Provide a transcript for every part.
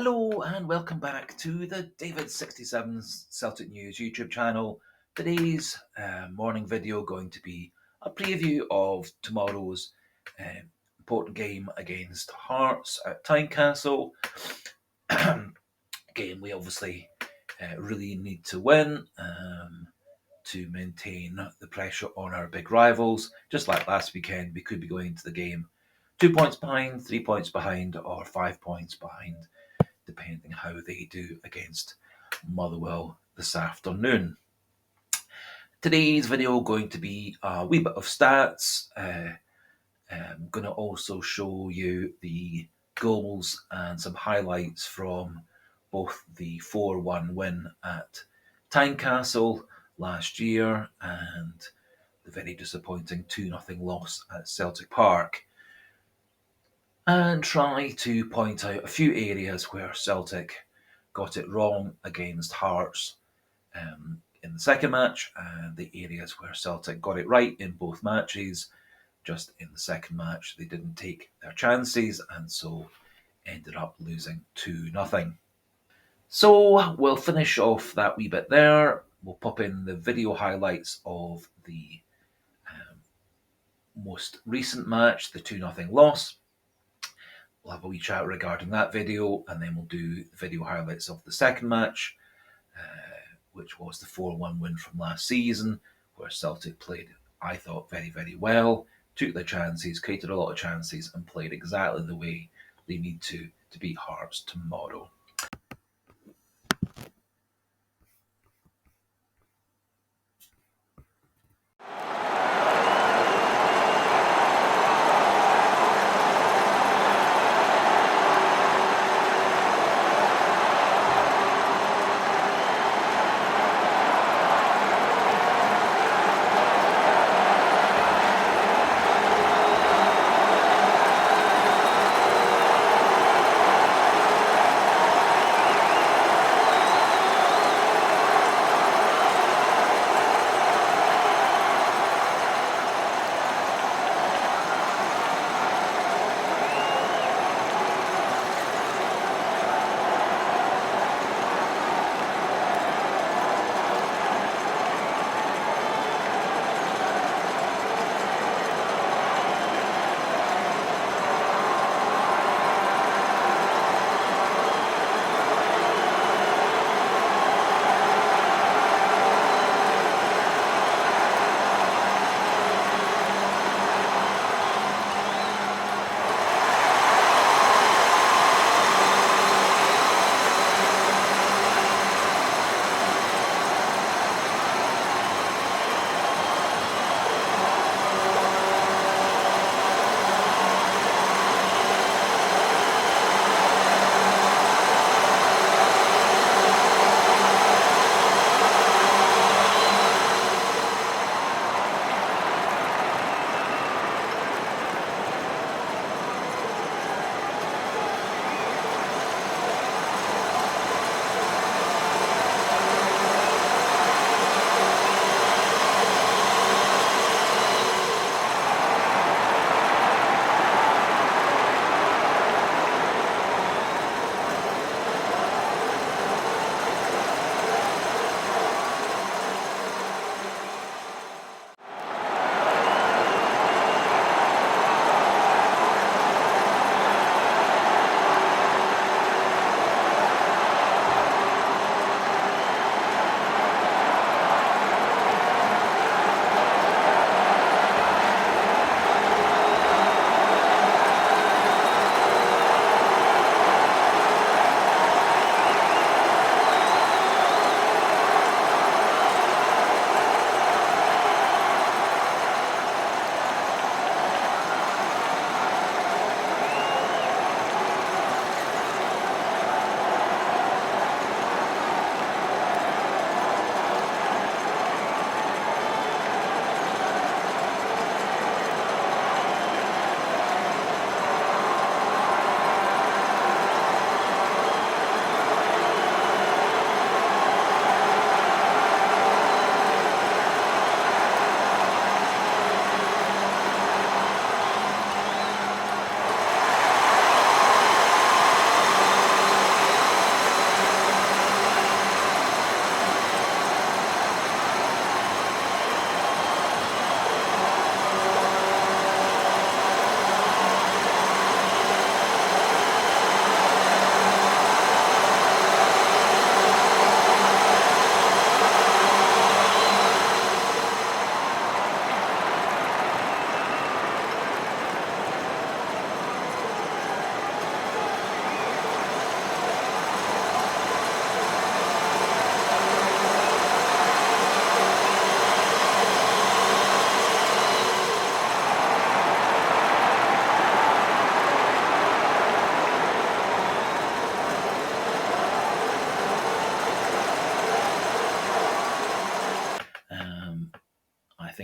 Hello and welcome back to the David67's Celtic News YouTube channel. Today's morning video going to be a preview of tomorrow's important game against Hearts at Tynecastle. Game we obviously really need to win to maintain the pressure on our big rivals. Just like last weekend, we could be going into the game 2 points behind, 3 points behind, or 5 points behind, depending how they do against Motherwell this afternoon. Today's video going to be a wee bit of stats. I'm going to also show you the goals and some highlights from both the 4-1 win at Tynecastle last year and the very disappointing 2-0 loss at Celtic Park, and try to point out a few areas where Celtic got it wrong against Hearts in the second match, and the areas where Celtic got it right in both matches. Just in the second match, they didn't take their chances and so ended up losing 2-0. So we'll finish off that wee bit there. We'll pop in the video highlights of the most recent match, the 2-0 loss. We'll have a wee chat regarding that video, and then we'll do the video highlights of the second match, which was the 4-1 win from last season, where Celtic played, I thought, very, very well, took their chances, created a lot of chances, and played exactly the way they need to beat Hearts tomorrow.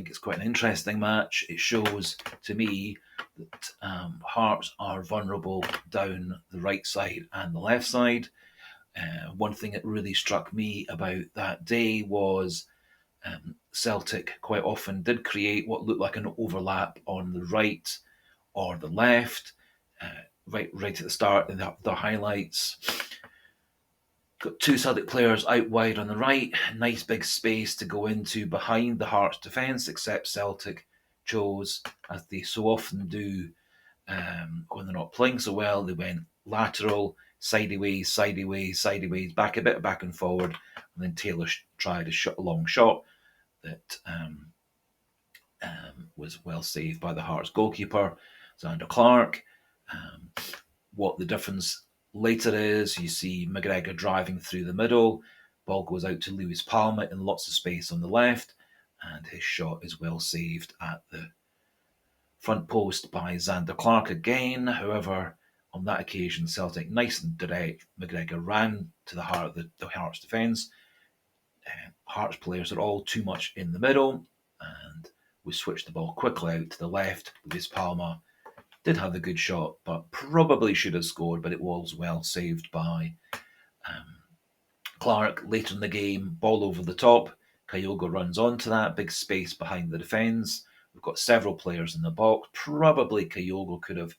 think it's quite an interesting match. It shows to me that Hearts are vulnerable down the right side and the left side. One thing that really struck me about that day was Celtic quite often did create what looked like an overlap on the right or the left, right at the start in the highlights. Got two Celtic players out wide on the right, nice big space to go into behind the Hearts defence, except Celtic chose, as they so often do when they're not playing so well, they went lateral, sideways, sideways, sideways, back a bit, back and forward, and then Taylor tried a long shot that was well saved by the Hearts goalkeeper, Xander Clark. What the difference later is, you see McGregor driving through the middle, ball goes out to Lewis Palmer in lots of space on the left, and his shot is well saved at the front post by Xander Clark again. However, on that occasion, Celtic, nice and direct, McGregor ran to the heart of the Hearts defence. Hearts players are all too much in the middle, and we switched the ball quickly out to the left. Lewis Palmer did have a good shot, but probably should have scored, but it was well saved by Clark. Later in the game, ball over the top. Kyogo runs onto that, big space behind the defence. We've got several players in the box. Probably Kyogo could have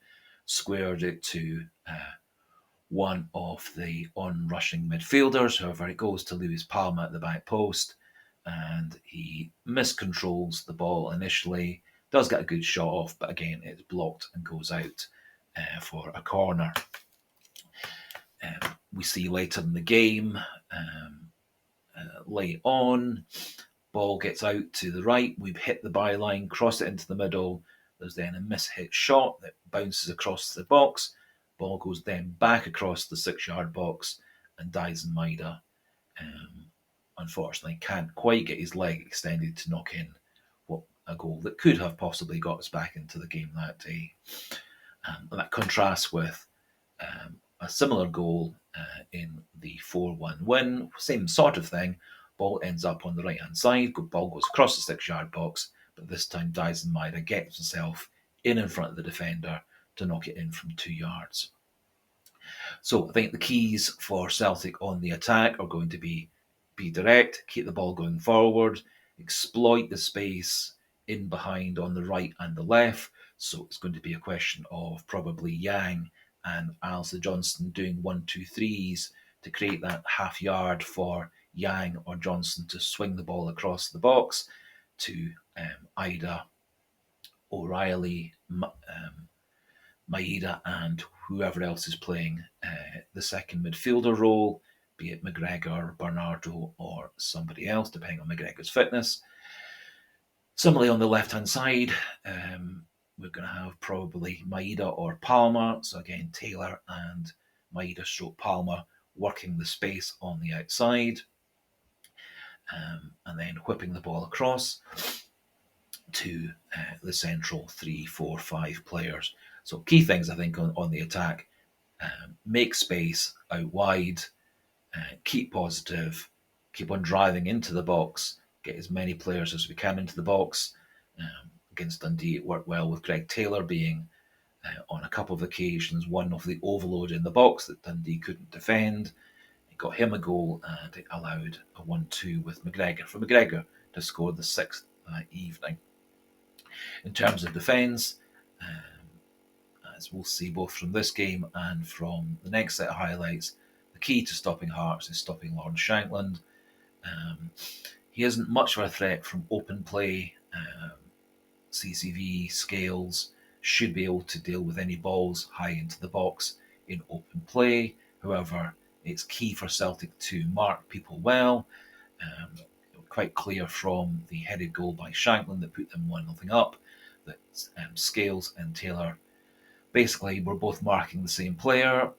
squared it to one of the on-rushing midfielders. However, it goes to Lewis Palmer at the back post, and he miscontrols the ball initially. Does get a good shot off, but again, it's blocked and goes out for a corner. We see later in the game, late on, ball gets out to the right. We've hit the byline, cross it into the middle. There's then a mishit shot that bounces across the box. Ball goes then back across the 6-yard box, and Dyson Maida unfortunately can't quite get his leg extended to knock in a goal that could have possibly got us back into the game that day. And that contrasts with a similar goal in the 4-1 win. Same sort of thing. Ball ends up on the right-hand side. Ball goes across the 6-yard box, but this time Dyson Maida gets himself in front of the defender to knock it in from 2 yards. So I think the keys for Celtic on the attack are going to be direct, keep the ball going forward, exploit the space in behind on the right and the left. So it's going to be a question of probably Yang and Alistair Johnston doing 1-2-3s to create that half yard for Yang or Johnston to swing the ball across the box to Ida, O'Reilly, Maeda, and whoever else is playing the second midfielder role, be it McGregor, Bernardo, or somebody else, depending on McGregor's fitness. Similarly, on the left-hand side, we're going to have probably Maeda or Palmer. So again, Taylor and Maeda / Palmer working the space on the outside, and then whipping the ball across to the central 3, 4, 5 players. So key things, I think, on the attack: make space out wide, keep positive, keep on driving into the box, get as many players as we can into the box. Against Dundee, it worked well with Greg Taylor being on a couple of occasions one of the overload in the box that Dundee couldn't defend. It got him a goal, and it allowed a 1-2 with McGregor for McGregor to score the 6th that evening. In terms of defence, as we'll see both from this game and from the next set of highlights, the key to stopping Hearts is stopping Lawrence Shankland. He isn't much of a threat from open play. CCV, Scales should be able to deal with any balls high into the box in open play. However, it's key for Celtic to mark people well. Quite clear from the headed goal by Shankland that put them 1-0 up that Scales and Taylor basically were both marking the same player.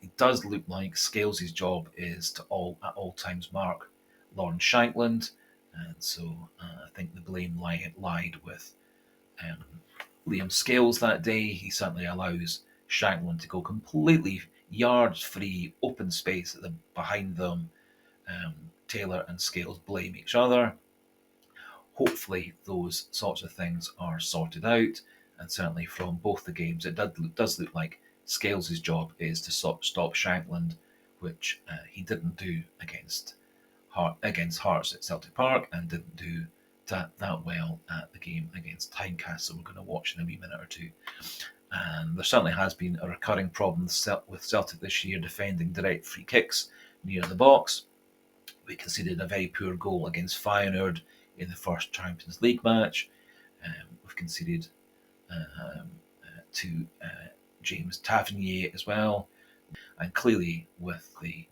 It does look like Scales' job is to at all times mark Lawrence Shankland, and so I think the blame lied with Liam Scales that day. He certainly allows Shankland to go completely yards free, open space behind them. Taylor and Scales blame each other. hopefully those sorts of things are sorted out. And certainly from both the games, it does look like Scales' job is to stop Shankland, which he didn't do against Hearts at Celtic Park, and didn't do that well at the game against Tynecastle. We're going to watch in a wee minute or two. And there certainly has been a recurring problem with Celtic this year defending direct free kicks near the box. We conceded a very poor goal against Feyenoord in the first Champions League match. We've conceded to James Tavernier as well. And clearly, with the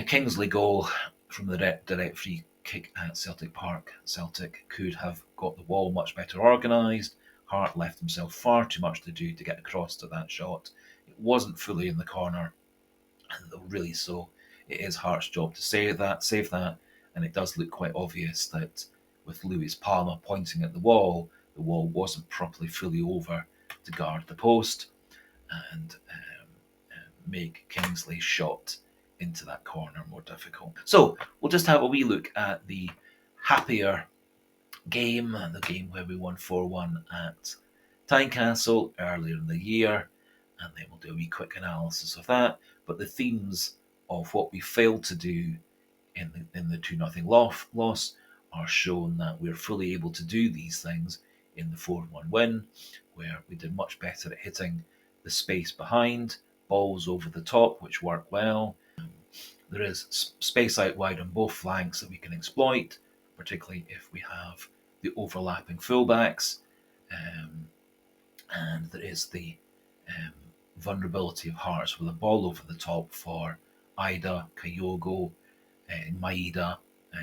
Kingsley goal from the direct free kick at Celtic Park, Celtic could have got the wall much better organised. Hart left himself far too much to do to get across to that shot. It wasn't fully in the corner, really, so it is Hart's job to save that, and it does look quite obvious that with Luis Palma pointing at the wall wasn't properly fully over to guard the post and make Kingsley's shot into that corner more difficult. So we'll just have a wee look at the happier game, the game where we won 4-1 at Tynecastle earlier in the year, and then we'll do a wee quick analysis of that. But the themes of what we failed to do in the 2-0 loss are shown that we're fully able to do these things in the 4-1 win, where we did much better at hitting the space behind, balls over the top, which work well. There is space out wide on both flanks that we can exploit, particularly if we have the overlapping fullbacks. And there is the vulnerability of Hearts with a ball over the top for Ida, Kyogo, Maeda,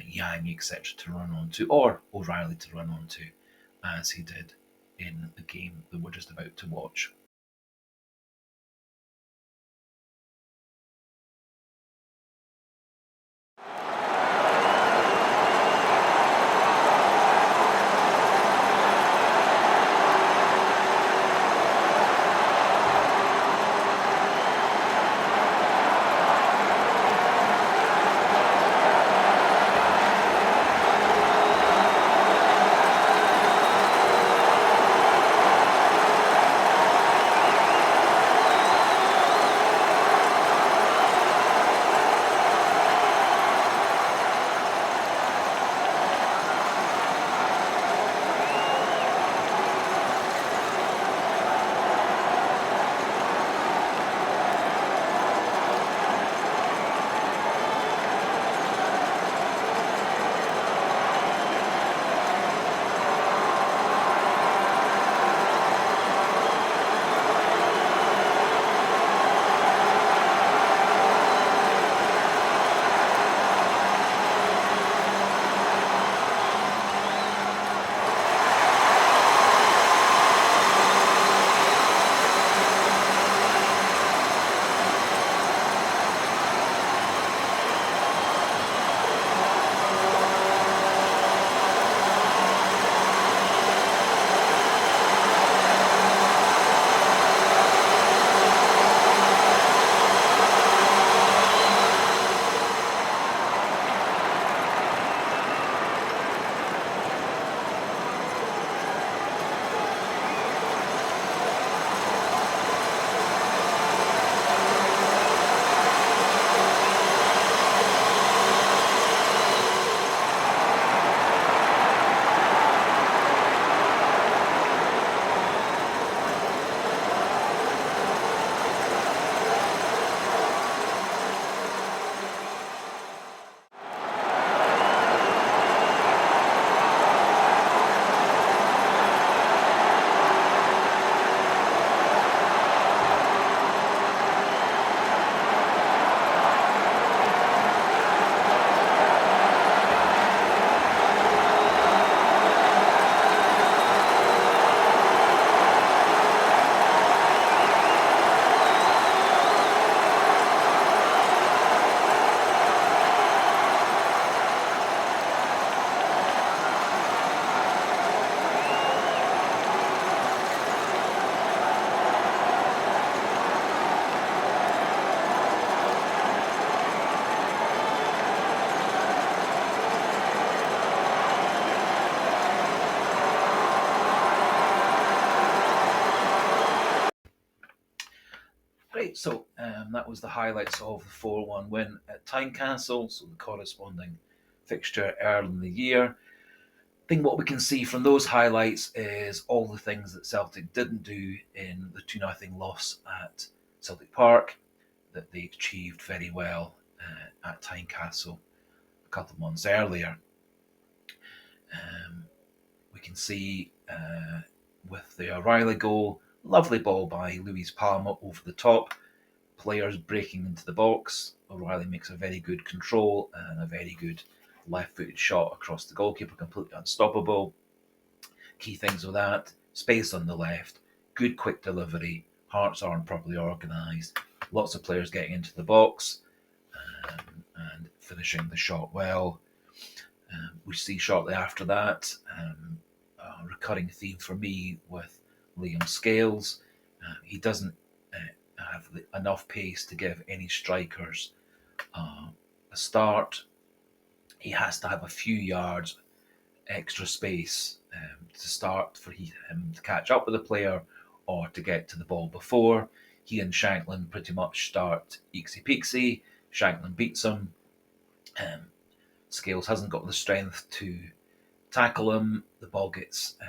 Yang, etc. to run onto, or O'Reilly to run onto, as he did in the game that we're just about to watch. Great, so that was the highlights of the 4-1 win at Tynecastle, so the corresponding fixture early in the year. I think what we can see from those highlights is all the things that Celtic didn't do in the 2-0 loss at Celtic Park that they achieved very well at Tynecastle a couple of months earlier. We can see with the O'Reilly goal, lovely ball by Luis Palma over the top, players breaking into the box. O'Reilly makes a very good control and a very good left-footed shot across the goalkeeper, completely unstoppable. Key things with that: space on the left, good quick delivery, Hearts aren't properly organised, lots of players getting into the box and finishing the shot well. We see shortly after that a recurring theme for me with Liam Scales. He doesn't have enough pace to give any strikers a start. He has to have a few yards extra space to start for him to catch up with the player or to get to the ball before. He and Shanklin pretty much start eeksy peeksy. Shanklin beats him. Scales hasn't got the strength to tackle him. The ball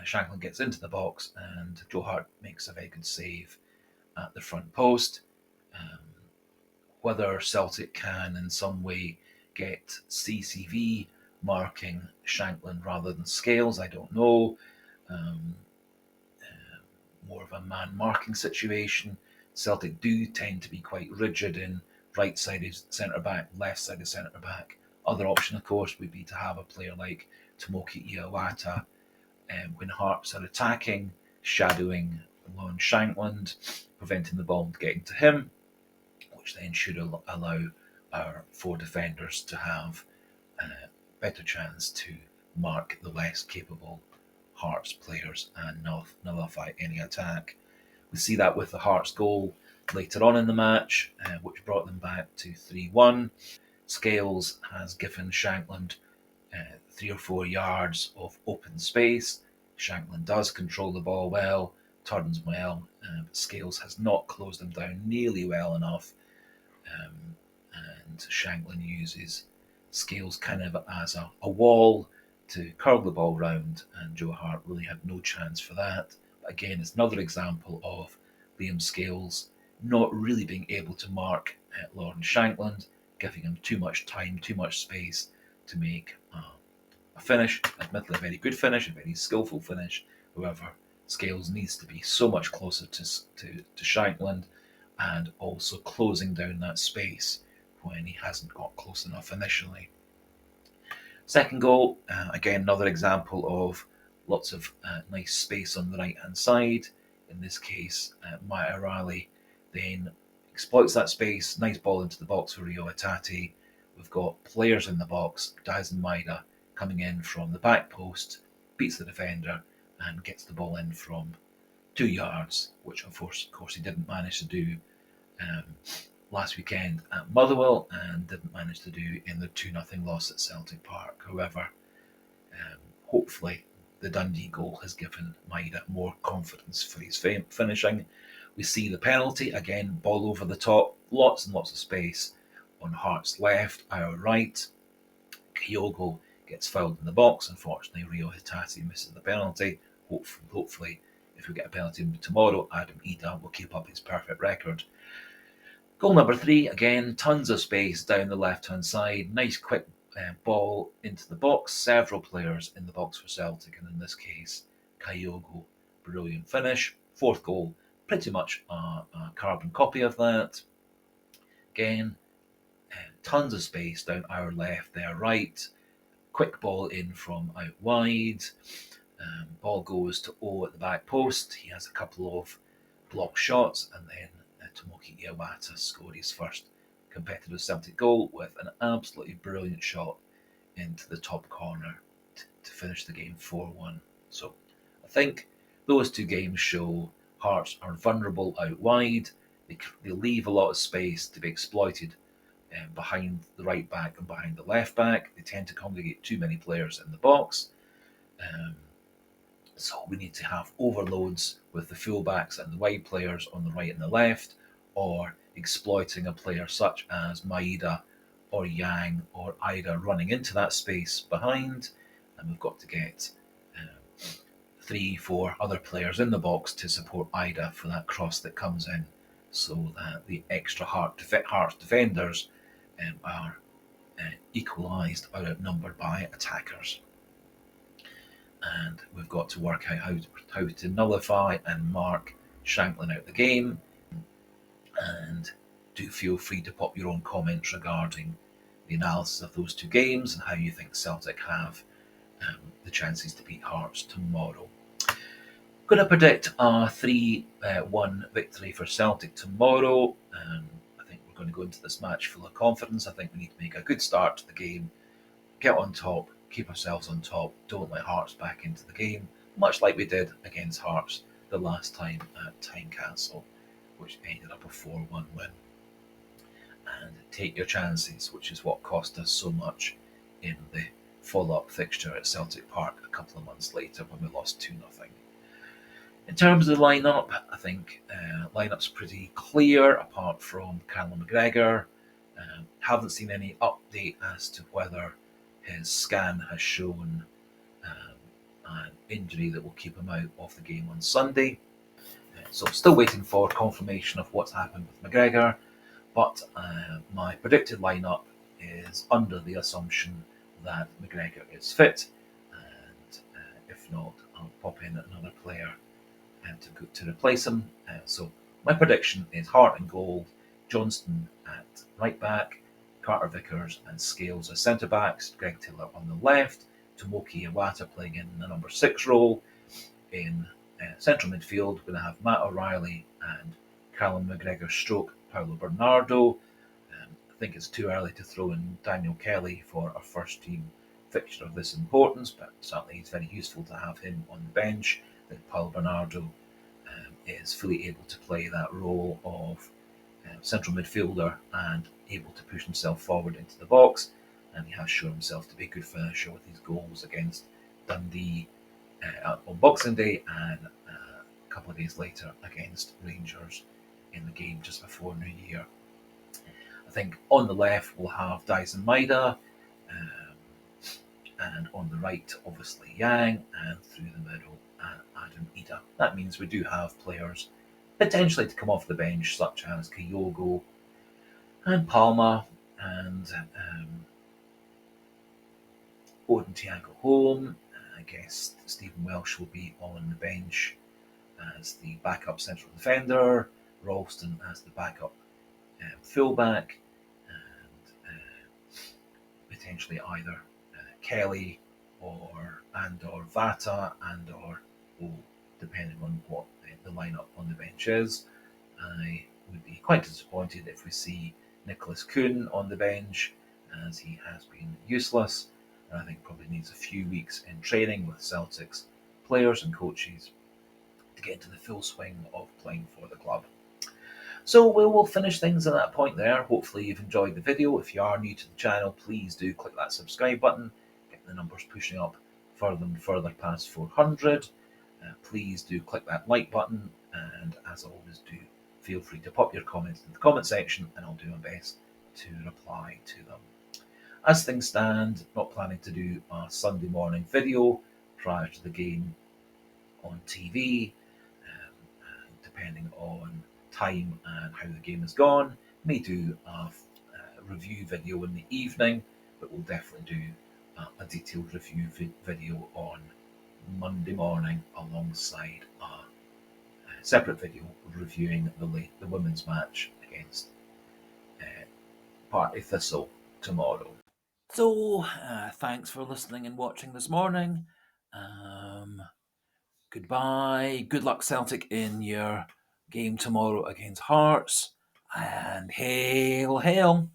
Shanklin gets into the box, and Joe Hart makes a very good save at the front post. Whether Celtic can in some way get CCV marking Shanklin rather than Scales, I don't know. More of a man marking situation. Celtic do tend to be quite rigid in right-sided centre back, left-sided centre back. Other option, of course, would be to have a player like Tomoki Iwata when Hearts are attacking, shadowing Lon Shankland, preventing the ball getting to him, which then should allow our four defenders to have a better chance to mark the less capable Hearts players and nullify any attack. We see that with the Hearts goal later on in the match, which brought them back to 3-1. Scales has given Shankland 3 or 4 yards of open space. Shankland does control the ball well, turns well, but Scales has not closed them down nearly well enough. And Shanklin uses Scales kind of as a wall to curl the ball round, and Joe Hart really had no chance for that. But again, it's another example of Liam Scales not really being able to mark Lawrence Shankland, giving him too much time, too much space to make a finish. Admittedly, a very good finish, a very skillful finish. However, Scales needs to be so much closer to Shankland and also closing down that space when he hasn't got close enough initially. Second goal, again, another example of lots of nice space on the right-hand side. In this case, Matt O'Reilly then exploits that space. Nice ball into the box for Rio Atati. We've got players in the box. Daisen Maida coming in from the back post, beats the defender and gets the ball in from 2 yards, which of course he didn't manage to do last weekend at Motherwell and didn't manage to do in the 2-0 loss at Celtic Park. However, hopefully the Dundee goal has given Maida more confidence for his finishing. We see the penalty, again, ball over the top, lots and lots of space on Hart's left, our right. Kyogo gets fouled in the box. Unfortunately, Rio Hitati misses the penalty. Hopefully, if we get a penalty tomorrow, Adam Ida will keep up his perfect record. Goal number 3, again, tons of space down the left-hand side. Nice quick ball into the box. Several players in the box for Celtic, and in this case, Kyogo. Brilliant finish. Fourth goal, pretty much a carbon copy of that. Again, tons of space down our left, their right. Quick ball in from out wide. Ball goes to O at the back post. He has a couple of block shots, and then Tomoki Iwata scored his first competitive Celtic goal with an absolutely brilliant shot into the top corner to finish the game 4-1. So I think those two games show Hearts are vulnerable out wide. They leave a lot of space to be exploited behind the right back and behind the left back. They tend to congregate too many players in the box. So we need to have overloads with the fullbacks and the wide players on the right and the left, or exploiting a player such as Maeda or Yang or Ida running into that space behind, and we've got to get 3, 4 other players in the box to support Ida for that cross that comes in, so that the extra Hearts defenders are equalised or outnumbered by attackers. And we've got to work out how to nullify and mark Shanklin out the game. And do feel free to pop your own comments regarding the analysis of those two games and how you think Celtic have the chances to beat Hearts tomorrow. Going to predict a 3-1 victory for Celtic tomorrow. I think we're going to go into this match full of confidence. I think we need to make a good start to the game, get on top, keep ourselves on top, don't let Hearts back into the game, much like we did against Hearts the last time at Tynecastle, which ended up a 4-1 win. And take your chances, which is what cost us so much in the follow-up fixture at Celtic Park a couple of months later when we lost 2-0. In terms of the lineup, I think lineup's pretty clear, apart from Callum McGregor. Haven't seen any update as to whether his scan has shown an injury that will keep him out of the game on Sunday. So still waiting for confirmation of what's happened with McGregor, but my predicted lineup is under the assumption that McGregor is fit, and if not, I'll pop in another player to replace him. So my prediction is Hart in goal, Johnston at right back, Carter Vickers and Scales as centre backs, Greg Taylor on the left, Tomoki Iwata playing in the number 6 role. In central midfield, we're going to have Matt O'Reilly and Callum McGregor stroke Paulo Bernardo. I think it's too early to throw in Daniel Kelly for our first team fixture of this importance, but certainly it's very useful to have him on the bench. That Paulo Bernardo is fully able to play that role of central midfielder and able to push himself forward into the box, and he has shown himself to be a good finisher with his goals against Dundee on Boxing Day and a couple of days later against Rangers in the game just before New Year. I think on the left we'll have Dyson Maeda, and on the right obviously Yang, and through the middle Adam Ida. That means we do have players potentially to come off the bench, such as Kyogo and Palma and Odin Thiago Holm. I guess Stephen Welsh will be on the bench as the backup central defender, Ralston as the backup fullback, and potentially either Kelly or Vata or depending on what the lineup on the bench is. I would be quite disappointed if we see Nicholas Kuhn on the bench, as he has been useless, and I think probably needs a few weeks in training with Celtic's players and coaches to get into the full swing of playing for the club. So we will finish things at that point there. Hopefully you've enjoyed the video. If you are new to the channel, please do click that subscribe button, get the numbers pushing up further and further past 400. Please do click that like button, and as always, do feel free to pop your comments in the comment section and I'll do my best to reply to them. As things stand, not planning to do a Sunday morning video prior to the game on TV, and depending on time and how the game has gone, may do a review video in the evening, but we'll definitely do a detailed review video on Monday morning alongside a separate video reviewing the women's match against Partick Thistle tomorrow. So, thanks for listening and watching this morning. Goodbye. Good luck, Celtic, in your game tomorrow against Hearts. And hail, hail.